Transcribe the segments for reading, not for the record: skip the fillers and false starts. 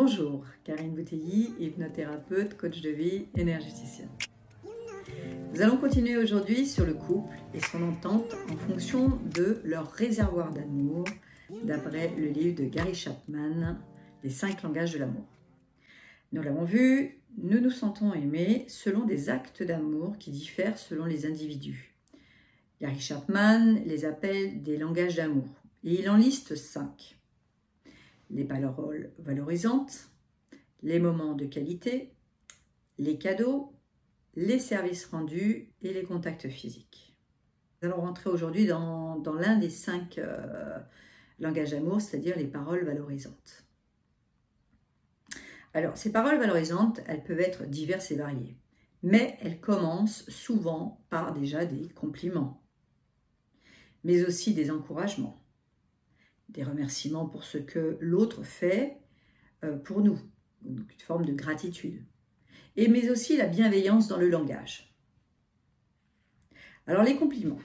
Bonjour, Karine Bouteilly, hypnothérapeute, coach de vie, énergéticienne. Nous allons continuer aujourd'hui sur le couple et son entente en fonction de leur réservoir d'amour, d'après le livre de Gary Chapman, Les 5 langages de l'amour. Nous l'avons vu, nous nous sentons aimés selon des actes d'amour qui diffèrent selon les individus. Gary Chapman les appelle des langages d'amour et il en liste 5. Les paroles valorisantes, les moments de qualité, les cadeaux, les services rendus et les contacts physiques. Nous allons rentrer aujourd'hui dans l'un des 5 langages d'amour, c'est-à-dire les paroles valorisantes. Alors, ces paroles valorisantes, elles peuvent être diverses et variées, mais elles commencent souvent par déjà des compliments, mais aussi des encouragements, des remerciements pour ce que l'autre fait pour nous, une forme de gratitude, mais aussi la bienveillance dans le langage. Alors les compliments.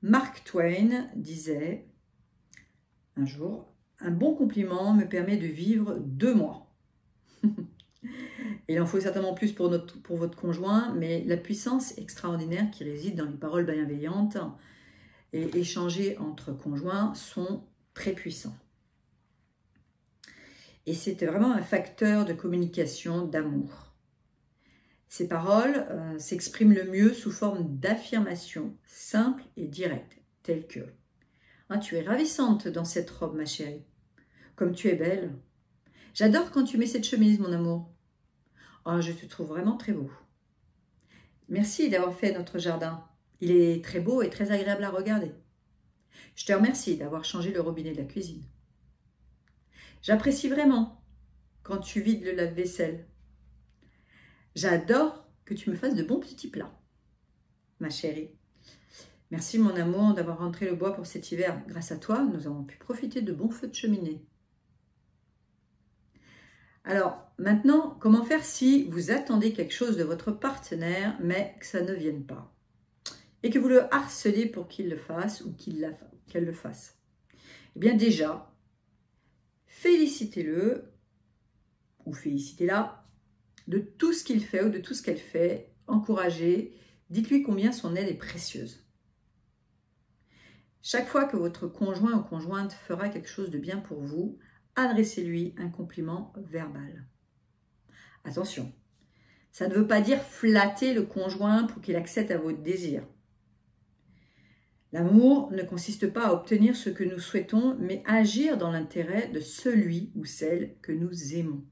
Mark Twain disait un jour, « Un bon compliment me permet de vivre 2 mois. » Il en faut certainement plus pour votre conjoint, mais la puissance extraordinaire qui réside dans les paroles bienveillantes et échangées entre conjoints sont très puissants. Et c'est vraiment un facteur de communication, d'amour. Ces paroles s'expriment le mieux sous forme d'affirmations simples et directes, telles que « Tu es ravissante dans cette robe, ma chérie. Comme tu es belle. J'adore quand tu mets cette chemise, mon amour. Je te trouve vraiment très beau. Merci d'avoir fait notre jardin. Il est très beau et très agréable à regarder. Je te remercie d'avoir changé le robinet de la cuisine. J'apprécie vraiment quand tu vides le lave-vaisselle. J'adore que tu me fasses de bons petits plats, ma chérie. Merci mon amour d'avoir rentré le bois pour cet hiver. Grâce à toi, nous avons pu profiter de bons feux de cheminée. » Alors, maintenant, comment faire si vous attendez quelque chose de votre partenaire, mais que ça ne vienne pas? Et que vous le harcelez pour qu'il le fasse ou qu'elle le fasse? Eh bien déjà, félicitez-le ou félicitez-la de tout ce qu'il fait ou de tout ce qu'elle fait. Encouragez, dites-lui combien son aide est précieuse. Chaque fois que votre conjoint ou conjointe fera quelque chose de bien pour vous, adressez-lui un compliment verbal. Attention, ça ne veut pas dire flatter le conjoint pour qu'il accède à votre désir. L'amour ne consiste pas à obtenir ce que nous souhaitons, mais à agir dans l'intérêt de celui ou celle que nous aimons.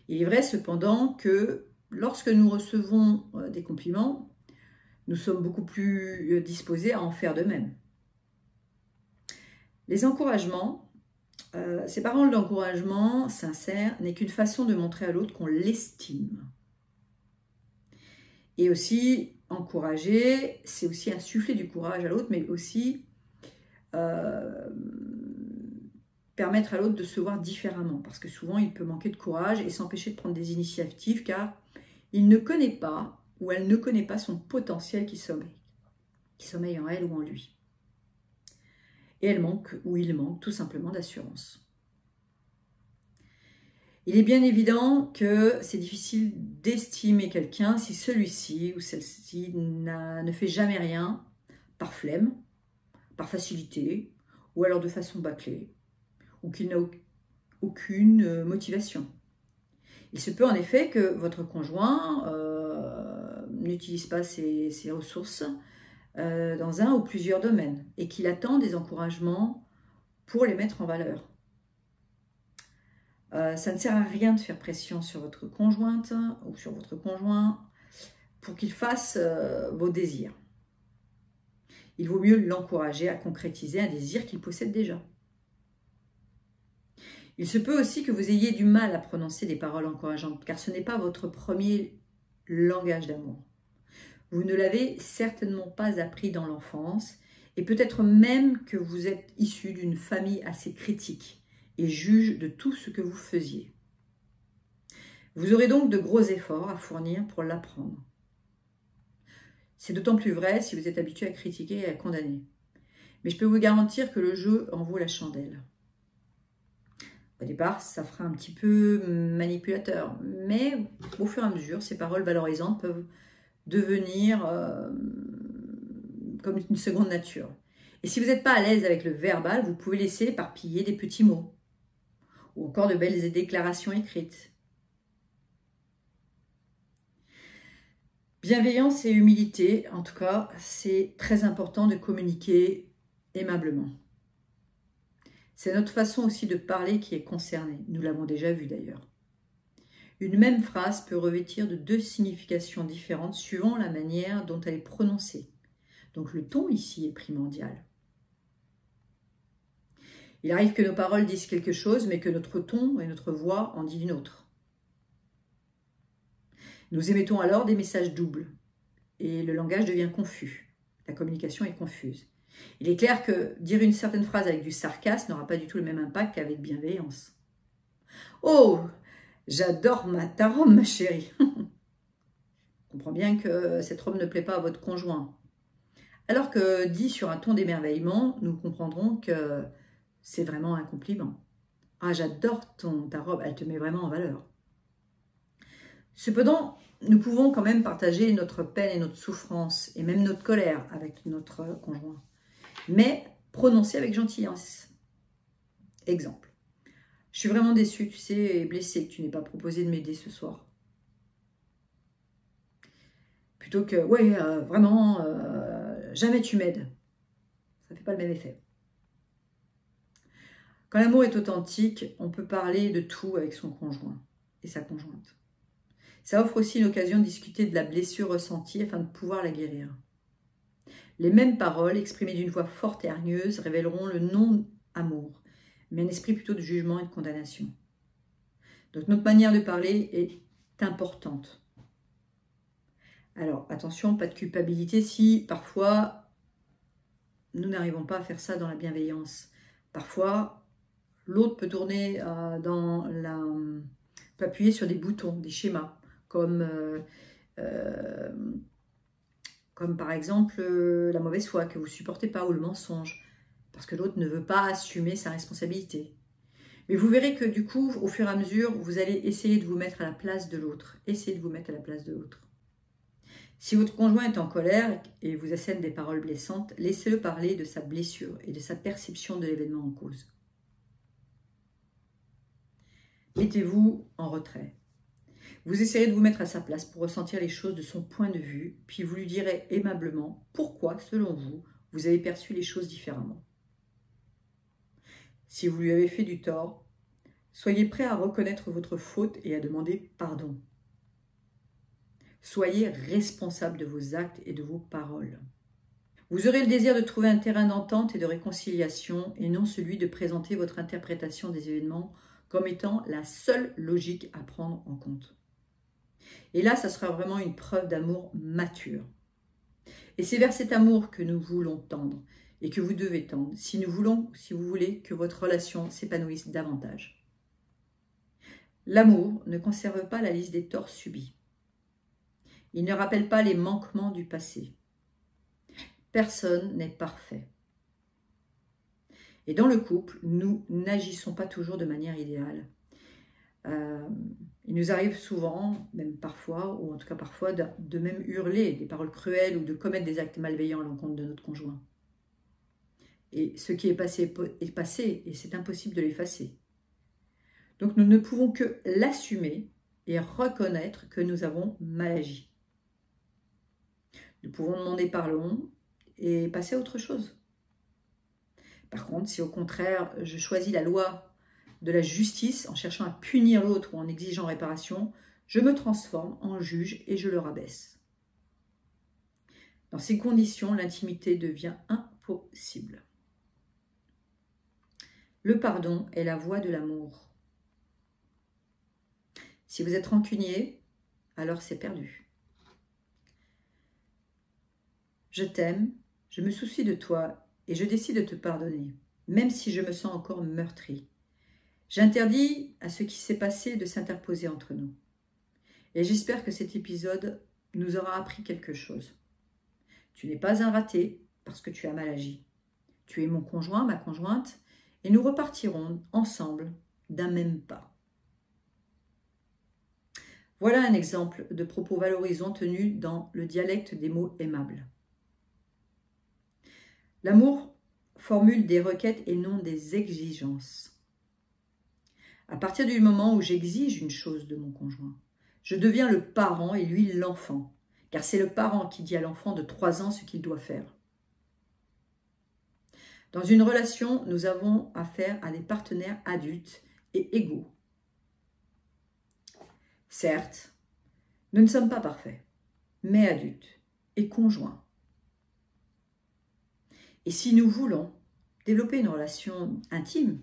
Il est vrai cependant que lorsque nous recevons des compliments, nous sommes beaucoup plus disposés à en faire de même. Les encouragements, ces paroles d'encouragement sincères n'est qu'une façon de montrer à l'autre qu'on l'estime. Et aussi, encourager, c'est aussi insuffler du courage à l'autre, mais aussi permettre à l'autre de se voir différemment. Parce que souvent, il peut manquer de courage et s'empêcher de prendre des initiatives car il ne connaît pas ou elle ne connaît pas son potentiel qui sommeille en elle ou en lui. Et elle manque ou il manque tout simplement d'assurance. Il est bien évident que c'est difficile d'estimer quelqu'un si celui-ci ou celle-ci ne fait jamais rien par flemme, par facilité ou alors de façon bâclée ou qu'il n'a aucune motivation. Il se peut en effet que votre conjoint n'utilise pas ses ressources dans un ou plusieurs domaines et qu'il attend des encouragements pour les mettre en valeur. Ça ne sert à rien de faire pression sur votre conjointe ou sur votre conjoint pour qu'il fasse vos désirs. Il vaut mieux l'encourager à concrétiser un désir qu'il possède déjà. Il se peut aussi que vous ayez du mal à prononcer des paroles encourageantes, car ce n'est pas votre premier langage d'amour. Vous ne l'avez certainement pas appris dans l'enfance, et peut-être même que vous êtes issu d'une famille assez critique et juge de tout ce que vous faisiez. Vous aurez donc de gros efforts à fournir pour l'apprendre. C'est d'autant plus vrai si vous êtes habitué à critiquer et à condamner. Mais je peux vous garantir que le jeu en vaut la chandelle. Au départ, ça fera un petit peu manipulateur, mais au fur et à mesure, ces paroles valorisantes peuvent devenir comme une seconde nature. Et si vous n'êtes pas à l'aise avec le verbal, vous pouvez laisser éparpiller des petits mots ou encore de belles déclarations écrites. Bienveillance et humilité, en tout cas, c'est très important de communiquer aimablement. C'est notre façon aussi de parler qui est concernée. Nous l'avons déjà vu d'ailleurs. Une même phrase peut revêtir de 2 significations différentes suivant la manière dont elle est prononcée. Donc le ton ici est primordial. Il arrive que nos paroles disent quelque chose, mais que notre ton et notre voix en disent une autre. Nous émettons alors des messages doubles et le langage devient confus. La communication est confuse. Il est clair que dire une certaine phrase avec du sarcasme n'aura pas du tout le même impact qu'avec bienveillance. « Oh, j'adore ta robe, ma chérie !» Je comprends bien que cette robe ne plaît pas à votre conjoint. Alors que dit sur un ton d'émerveillement, nous comprendrons que c'est vraiment un compliment. « Ah, j'adore ta robe, elle te met vraiment en valeur. » Cependant, nous pouvons quand même partager notre peine et notre souffrance, et même notre colère avec notre conjoint, mais prononcer avec gentillesse. Exemple. Je suis vraiment déçue, tu sais, et blessée que tu n'aies pas proposé de m'aider ce soir. Plutôt que, ouais, vraiment, jamais tu m'aides. Ça ne fait pas le même effet. Quand l'amour est authentique, on peut parler de tout avec son conjoint et sa conjointe. Ça offre aussi l'occasion de discuter de la blessure ressentie afin de pouvoir la guérir. Les mêmes paroles, exprimées d'une voix forte et hargneuse, révéleront le non-amour, mais un esprit plutôt de jugement et de condamnation. Donc notre manière de parler est importante. Alors attention, pas de culpabilité si parfois nous n'arrivons pas à faire ça dans la bienveillance. Parfois, l'autre peut tourner peut appuyer sur des boutons, des schémas, comme par exemple la mauvaise foi que vous ne supportez pas ou le mensonge, parce que l'autre ne veut pas assumer sa responsabilité. Mais vous verrez que du coup, au fur et à mesure, vous allez essayer de vous mettre à la place de l'autre. Essayez de vous mettre à la place de l'autre. Si votre conjoint est en colère et vous assène des paroles blessantes, laissez-le parler de sa blessure et de sa perception de l'événement en cause. Mettez-vous en retrait. Vous essayerez de vous mettre à sa place pour ressentir les choses de son point de vue, puis vous lui direz aimablement pourquoi, selon vous, vous avez perçu les choses différemment. Si vous lui avez fait du tort, soyez prêt à reconnaître votre faute et à demander pardon. Soyez responsable de vos actes et de vos paroles. Vous aurez le désir de trouver un terrain d'entente et de réconciliation et non celui de présenter votre interprétation des événements comme étant la seule logique à prendre en compte. Et là, ça sera vraiment une preuve d'amour mature. Et c'est vers cet amour que nous voulons tendre et que vous devez tendre si vous voulez que votre relation s'épanouisse davantage. L'amour ne conserve pas la liste des torts subis. Il ne rappelle pas les manquements du passé. Personne n'est parfait. Et dans le couple, nous n'agissons pas toujours de manière idéale. Il nous arrive souvent, même parfois, ou en tout cas parfois, de même hurler des paroles cruelles ou de commettre des actes malveillants à l'encontre de notre conjoint. Et ce qui est passé et c'est impossible de l'effacer. Donc nous ne pouvons que l'assumer et reconnaître que nous avons mal agi. Nous pouvons demander pardon et passer à autre chose. Par contre, si au contraire, je choisis la loi de la justice en cherchant à punir l'autre ou en exigeant réparation, je me transforme en juge et je le rabaisse. Dans ces conditions, l'intimité devient impossible. Le pardon est la voie de l'amour. Si vous êtes rancunier, alors c'est perdu. Je t'aime, je me soucie de toi et je décide de te pardonner, même si je me sens encore meurtri. J'interdis à ce qui s'est passé de s'interposer entre nous. Et j'espère que cet épisode nous aura appris quelque chose. Tu n'es pas un raté parce que tu as mal agi. Tu es mon conjoint, ma conjointe, et nous repartirons ensemble d'un même pas. Voilà un exemple de propos valorisants tenus dans le dialecte des mots aimables. L'amour formule des requêtes et non des exigences. À partir du moment où j'exige une chose de mon conjoint, je deviens le parent et lui l'enfant, car c'est le parent qui dit à l'enfant de 3 ans ce qu'il doit faire. Dans une relation, nous avons affaire à des partenaires adultes et égaux. Certes, nous ne sommes pas parfaits, mais adultes et conjoints. Et si nous voulons développer une relation intime,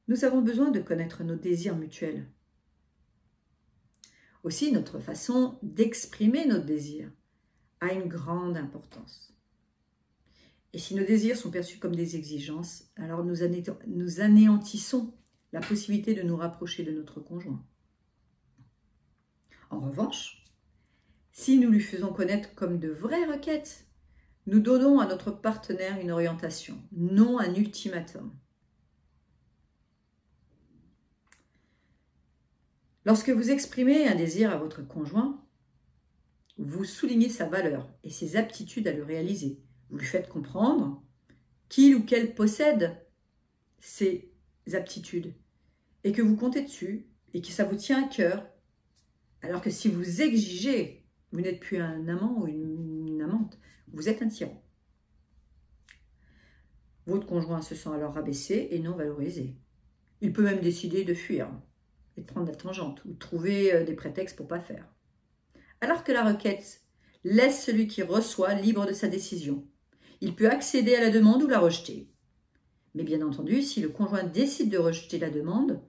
nous avons besoin de connaître nos désirs mutuels. Aussi, notre façon d'exprimer nos désirs a une grande importance. Et si nos désirs sont perçus comme des exigences, alors nous anéantissons la possibilité de nous rapprocher de notre conjoint. En revanche, si nous lui faisons connaître comme de vraies requêtes, nous donnons à notre partenaire une orientation, non un ultimatum. Lorsque vous exprimez un désir à votre conjoint, vous soulignez sa valeur et ses aptitudes à le réaliser. Vous lui faites comprendre qu'il ou qu'elle possède ces aptitudes et que vous comptez dessus et que ça vous tient à cœur. Alors que si vous exigez, vous n'êtes plus un amant ou une amante, vous êtes un tyran. Votre conjoint se sent alors rabaissé et non valorisé. Il peut même décider de fuir et de prendre la tangente ou de trouver des prétextes pour ne pas faire. Alors que la requête laisse celui qui reçoit libre de sa décision. Il peut accéder à la demande ou la rejeter. Mais bien entendu, si le conjoint décide de rejeter la demande,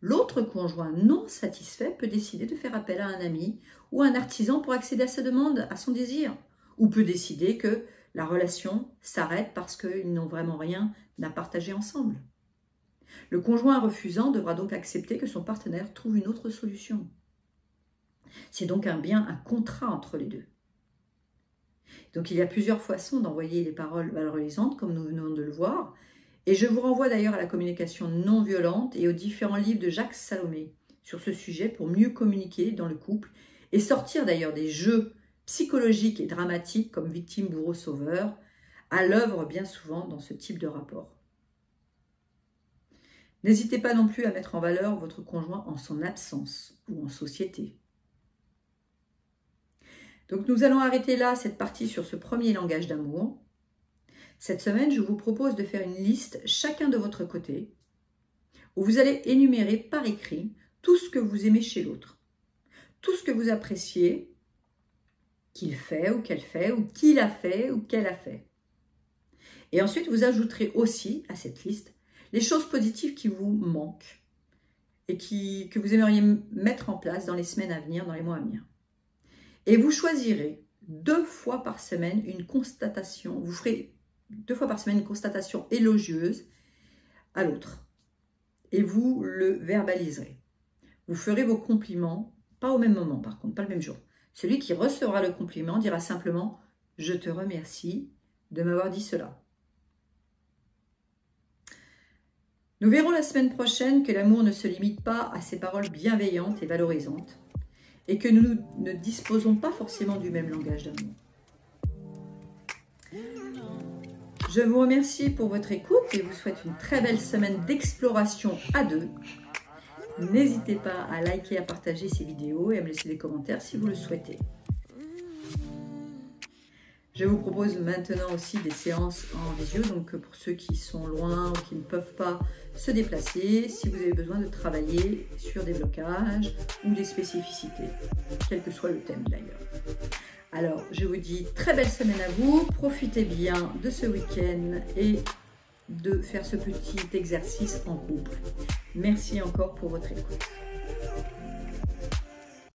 l'autre conjoint non satisfait peut décider de faire appel à un ami ou à un artisan pour accéder à sa demande, à son désir, ou peut décider que la relation s'arrête parce qu'ils n'ont vraiment rien à partager ensemble. Le conjoint refusant devra donc accepter que son partenaire trouve une autre solution. C'est donc un contrat entre les deux. Donc il y a plusieurs façons d'envoyer les paroles valorisantes, comme nous venons de le voir. Et je vous renvoie d'ailleurs à la communication non violente et aux différents livres de Jacques Salomé sur ce sujet pour mieux communiquer dans le couple et sortir d'ailleurs des jeux psychologiques et dramatiques comme victime, bourreau, sauveur, à l'œuvre bien souvent dans ce type de rapport. N'hésitez pas non plus à mettre en valeur votre conjoint en son absence ou en société. Donc nous allons arrêter là cette partie sur ce premier langage d'amour. Cette semaine, je vous propose de faire une liste chacun de votre côté où vous allez énumérer par écrit tout ce que vous aimez chez l'autre, tout ce que vous appréciez qu'il fait ou qu'elle fait ou qu'il a fait ou qu'elle a fait. Et ensuite, vous ajouterez aussi à cette liste les choses positives qui vous manquent et que vous aimeriez mettre en place dans les semaines à venir, dans les mois à venir. Et vous choisirez 2 fois par semaine une constatation, vous ferez 2 fois par semaine une constatation élogieuse à l'autre. Et vous le verbaliserez. Vous ferez vos compliments, pas au même moment par contre, pas le même jour. Celui qui recevra le compliment dira simplement « Je te remercie de m'avoir dit cela ». Nous verrons la semaine prochaine que l'amour ne se limite pas à ces paroles bienveillantes et valorisantes et que nous ne disposons pas forcément du même langage d'amour. Je vous remercie pour votre écoute et vous souhaite une très belle semaine d'exploration à 2. N'hésitez pas à liker, à partager ces vidéos et à me laisser des commentaires si vous le souhaitez. Je vous propose maintenant aussi des séances en visio, donc pour ceux qui sont loin ou qui ne peuvent pas se déplacer, si vous avez besoin de travailler sur des blocages ou des spécificités, quel que soit le thème d'ailleurs. Alors, je vous dis très belle semaine à vous, profitez bien de ce week-end et de faire ce petit exercice en couple. Merci encore pour votre écoute.